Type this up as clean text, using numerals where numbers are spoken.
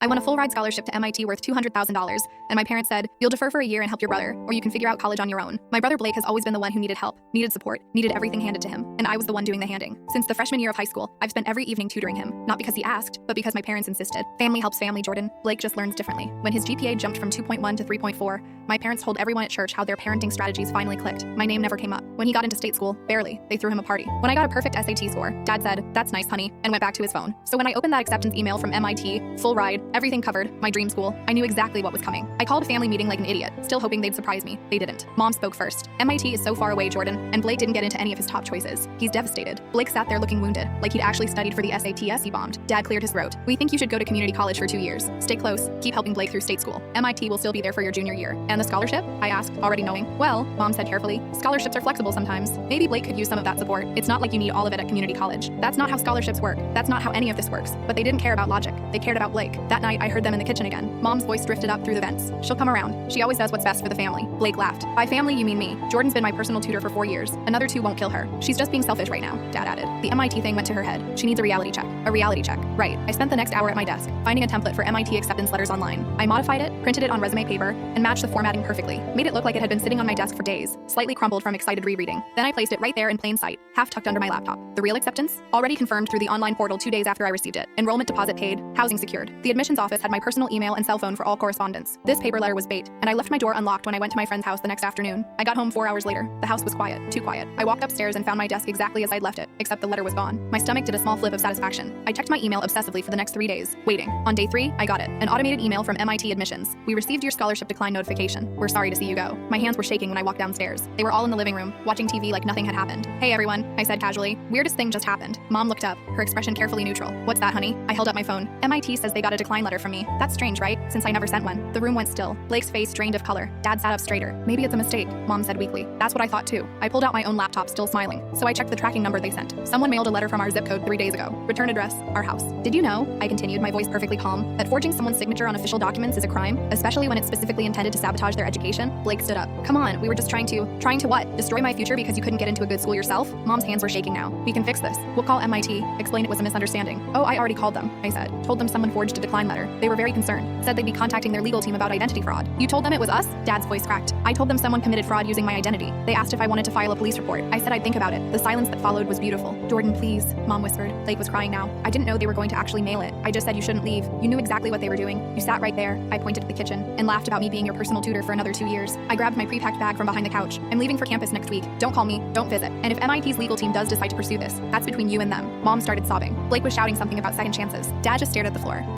I won a full ride scholarship to MIT worth $200,000, and my parents said, you'll defer for a year and help your brother, or you can figure out college on your own. My brother Blake has always been the one who needed help, needed support, needed everything handed to him, and I was the one doing the handing. Since the freshman year of high school, I've spent every evening tutoring him, not because he asked, but because my parents insisted. Family helps family, Jordan. Blake just learns differently. When his GPA jumped from 2.1 to 3.4, my parents told everyone at church how their parenting strategies finally clicked. My name never came up. When he got into state school, barely, they threw him a party. When I got a perfect SAT score, Dad said, "That's nice, honey," and went back to his phone. So when I opened that acceptance email from MIT, full ride, everything covered, my dream school, I knew exactly what was coming. I called a family meeting like an idiot, still hoping they'd surprise me. They didn't. Mom spoke first. MIT is so far away, Jordan, and Blake didn't get into any of his top choices. He's devastated. Blake sat there looking wounded, like he'd actually studied for the SATs he bombed. Dad cleared his throat. "We think you should go to community college for 2 years. Stay close. Keep helping Blake through state school. MIT will still be there for your junior year." "And the scholarship?" I asked, already knowing. "Well," Mom said carefully, "scholarships are flexible sometimes. Maybe Blake could use some of that support. It's not like you need all of it at community college. That's not how scholarships work. That's not how any of this works." But they didn't care about logic. They cared about Blake. That night, I heard them in the kitchen again. Mom's voice drifted up through the vents. "She'll come around. She always does what's best for the family." Blake laughed. "By family, you mean me. Jordan's been my personal tutor for 4 years. Another 2 won't kill her. She's just being selfish right now," Dad added. The MIT thing went to her head. She needs a reality check. A reality check. Right. I spent the next hour at my desk, finding a template for MIT acceptance letters online. I modified it, printed it on resume paper, and matched the formatting perfectly. Made it look like it had been sitting on my desk for days, slightly crumpled from excited rereading. Then I placed it right there in plain sight, half tucked under my laptop. The real acceptance? Already confirmed through the online portal 2 days after I received it. Enrollment deposit paid, housing secured. The admissions office had my personal email and cell phone for all correspondence. This paper letter was bait, and I left my door unlocked when I went to my friend's house the next afternoon. I got home 4 hours later. The house was quiet, too quiet. I walked upstairs and found my desk exactly as I'd left it, except the letter was gone. My stomach did a small flip of satisfaction. I checked my email obsessively for the next 3 days, waiting. On day 3, I got it. An automated email from MIT admissions. "We received your scholarship decline notification. We're sorry to see you go." My hands were shaking when I walked downstairs. They were all in the living room, watching TV like nothing had happened. "Hey everyone," I said casually. "Weirdest thing just happened." Mom looked up, her expression carefully neutral. "What's that, honey?" I held up my phone. "MIT says they got a decline letter from me. That's strange, right? Since I never sent one." The room went still. Blake's face drained of color. Dad sat up straighter. "Maybe it's a mistake," Mom said weakly. "That's what I thought too." I pulled out my own laptop, still smiling. So I checked the tracking number they sent. "Someone mailed a letter from our zip code 3 days ago. Return address, our house." "Did you know," I continued, my voice perfectly calm, "that forging someone's signature on official documents is a crime, especially when it's specifically intended to sabotage their education?" Blake stood up. "Come on, we were just trying to what? Destroy my future because you couldn't get into a good school yourself?" Mom's hands were shaking now. "We can fix this. We'll call MIT. Explain it was a misunderstanding." "Oh, I already called them," I said. "Told them someone forged a decline letter. They were very concerned. Said they'd be contacting their legal team about identity fraud." "You told them it was us?" Dad's voice cracked. "I told them someone committed fraud using my identity. They asked if I wanted to file a police report. I said I'd think about it." The silence that followed was beautiful. "Jordan, please," Mom whispered. Blake was crying now. "I didn't know they were going to actually mail it. I just said you shouldn't leave. You knew exactly what they were doing. You sat right there," I pointed to the kitchen, "and laughed about me being your personal tutor for another 2 years." I grabbed my pre-packed bag from behind the couch. "I'm leaving for campus next week. Don't call me. Don't visit. And if MIT's legal team does decide to pursue this, that's between you and them." Mom started sobbing. Blake was shouting something about second chances. Dad just stared at the floor.